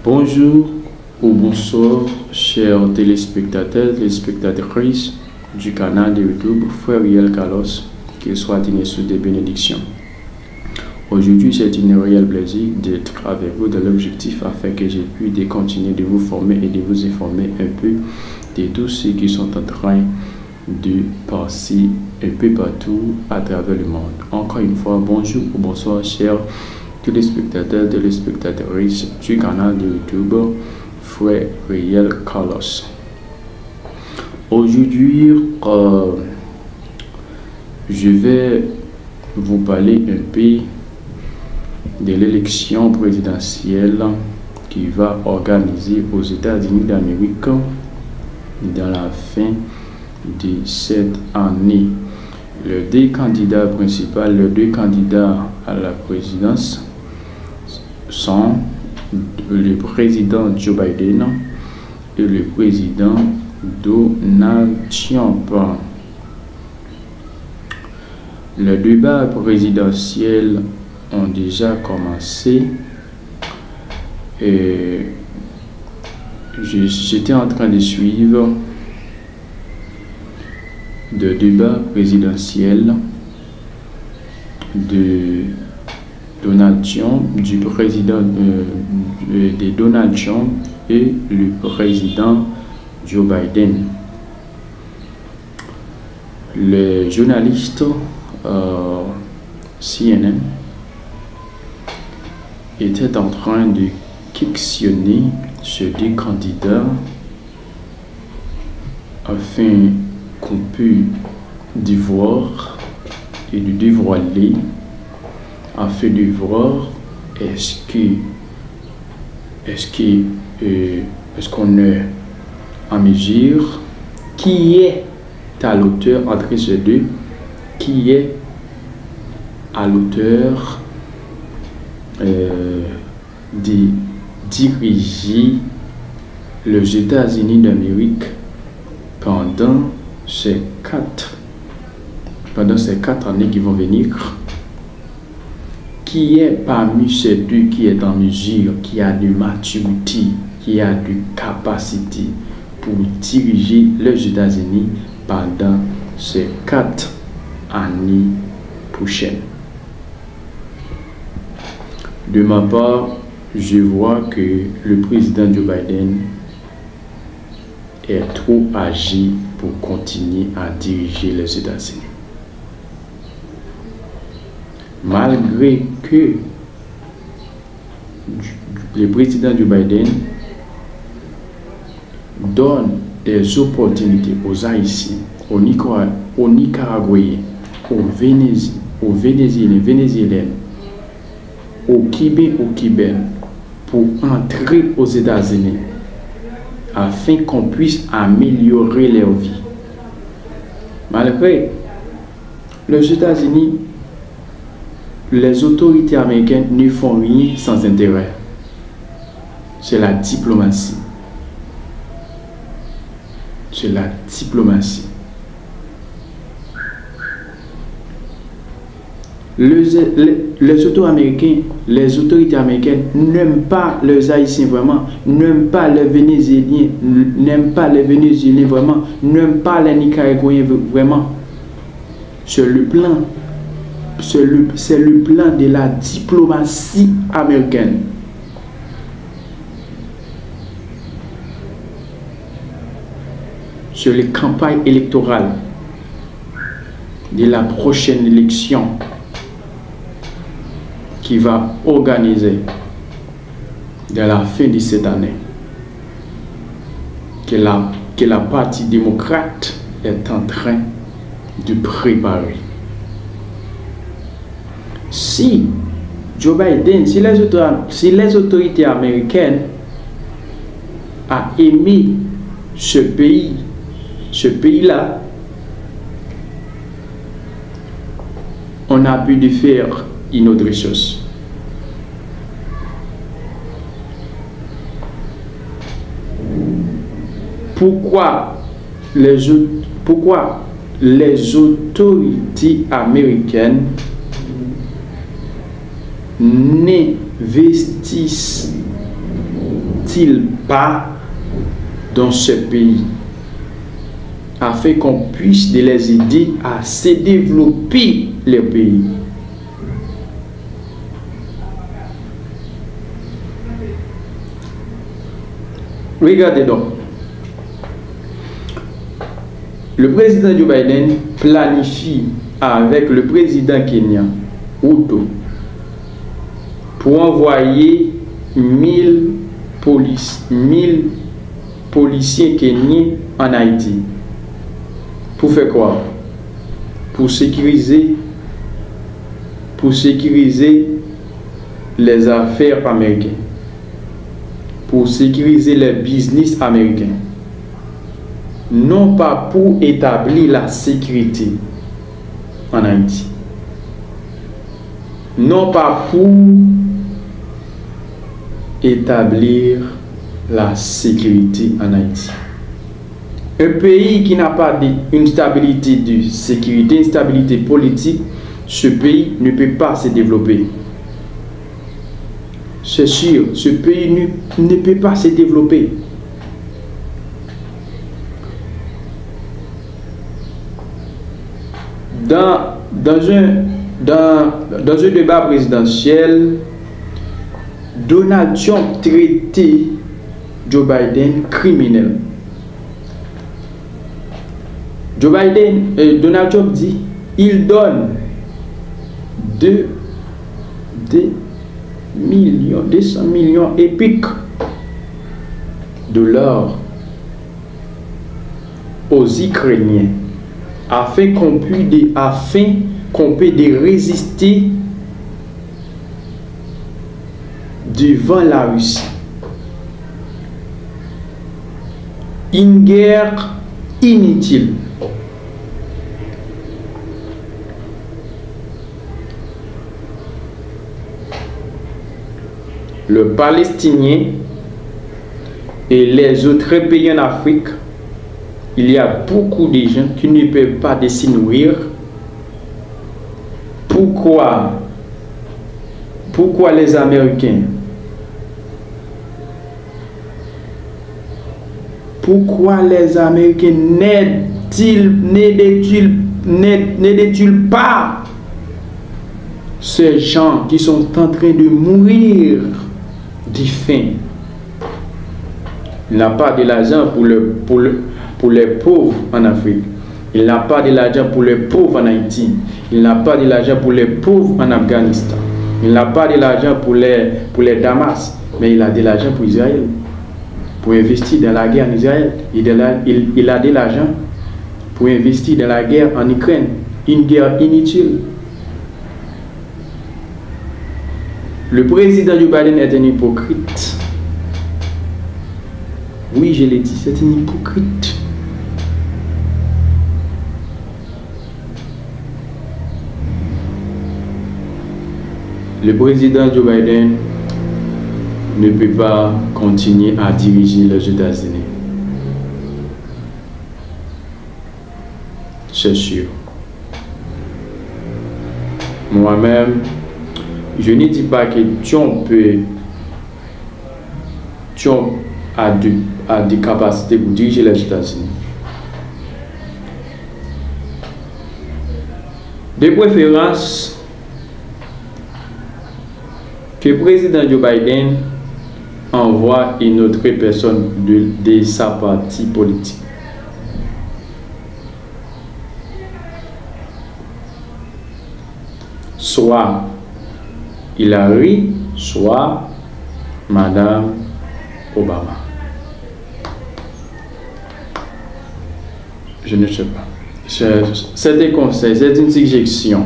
Bonjour ou bonsoir, chers téléspectateurs, téléspectatrices du canal de YouTube Frère Riel Carlos, qu'il soit digné sous des bénédictions. Aujourd'hui, c'est un réel plaisir d'être avec vous dans l'objectif afin que j'ai pu continuer de vous former et de vous informer un peu de tous ceux qui sont en train de passer un peu partout à travers le monde. Encore une fois, bonjour ou bonsoir, chers téléspectateurs, téléspectatrices du canal de YouTube Frère Riel Carlos. Aujourd'hui, je vais vous parler un peu de l'élection présidentielle qui va organiser aux États-Unis d'Amérique dans la fin de cette année. Les deux candidats principaux, les deux candidats à la présidence sont le président Joe Biden et le président Donald Trump. Les débats présidentiels ont déjà commencé et j'étais en train de suivre le débat présidentiel de Donald Trump, du président de Donald Trump et le président Joe Biden. Le journaliste CNN était en train de questionner ces deux candidats afin qu'on puisse voir et de dévoiler afin de voir est-ce qu'on est en mesure, qui est à l'auteur entre ces deux, qui est à l'auteur de diriger les États-Unis d'Amérique pendant ces 4 années qui vont venir. Qui est parmi ces deux qui est en mesure, qui a de maturité, qui a de capacité pour diriger les États-Unis pendant ces 4 années prochaines? De ma part, je vois que le président Joe Biden est trop âgé pour continuer à diriger les États-Unis. Malgré que le président Joe Biden donne des opportunités aux Haïtiens, aux Nicaraguayens, aux Vénézuéliens, aux Cubains pour entrer aux États-Unis afin qu'on puisse améliorer leur vie. Malgré les États-Unis, les autorités américaines ne font rien sans intérêt. C'est la diplomatie. C'est la diplomatie. Les autorités américaines n'aiment pas les Haïtiens vraiment, n'aiment pas les Vénézuéliens, n'aiment pas les Vénézuéliens vraiment, n'aiment pas les Nicaraguayens vraiment. C'est le plan de la diplomatie américaine. Sur les campagnes électorales de la prochaine élection qui va organiser de la fin de cette année, que la partie démocrate est en train de préparer. Si Joe Biden, si les autorités américaines ont aimé ce pays-là, on a pu de faire une autre chose. Pourquoi les autorités américaines n'investissent n'ont-ils pas dans ce pays afin qu'on puisse les aider à se développer le pays? Regardez donc. Le président Joe Biden planifie avec le président kenyan Ruto pour envoyer 1000 policiers kenyans en Haïti. Pour faire quoi? Pour sécuriser les affaires américaines, pour sécuriser les business américains, non pas pour établir la sécurité en Haïti, non pas pour établir la sécurité en Haïti. Un pays qui n'a pas une stabilité de sécurité, une stabilité politique, ce pays ne peut pas se développer. C'est sûr, ce pays ne peut pas se développer. Dans un débat présidentiel, Donald Trump traitait Joe Biden criminel. Donald Trump dit, il donne 200 millions épiques $, aux Ukrainiens afin qu'on puisse résister devant la Russie. Une guerre inutile. Le Palestinien et les autres pays en Afrique, il y a beaucoup de gens qui ne peuvent pas se nourrir. Pourquoi les Américains? Pourquoi les Américains n'aident-ils pas ces gens qui sont en train de mourir de faim? Il n'a pas de l'argent pour les pauvres en Afrique. Il n'a pas de l'argent pour les pauvres en Haïti. Il n'a pas de l'argent pour les pauvres en Afghanistan. Il n'a pas de l'argent pour les Damas. Mais il a de l'argent pour Israël. Pour investir dans la guerre en Israël. Il a de l'argent pour investir dans la guerre en Ukraine. Une guerre inutile. Le président Joe Biden est un hypocrite. Oui, je l'ai dit, c'est un hypocrite. Le président Joe Biden ne peut pas continuer à diriger les États-Unis. C'est sûr. Moi-même, je ne dis pas que Trump a des capacités pour diriger les États-Unis. De préférence, que le président Joe Biden envoie une autre personne de sa partie politique. Soit Hillary, soit Madame Obama. Je ne sais pas. C'est des conseils, c'est une suggestion.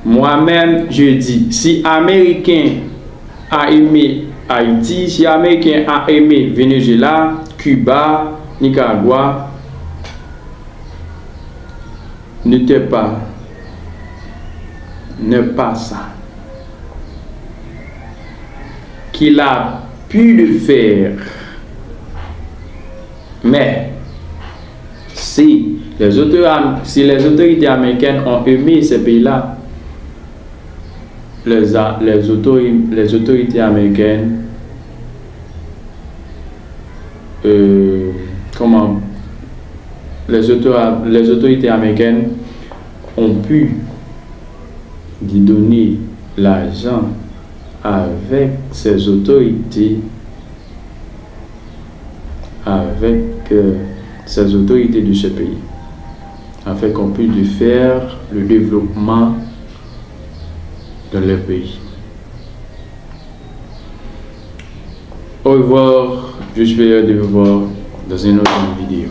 Moi-même, je dis, si Américain a aimé Haïti, si Américain a aimé Venezuela, Cuba, Nicaragua, ne pas ça. Qu'il a pu le faire. Mais si les autorités américaines ont aimé ces pays-là, les autorités américaines les autorités américaines ont pu lui donner l'argent avec ces autorités, de ce pays, afin qu'on puisse faire le développement de leur pays. Au revoir, j'espère de vous voir dans une autre vidéo.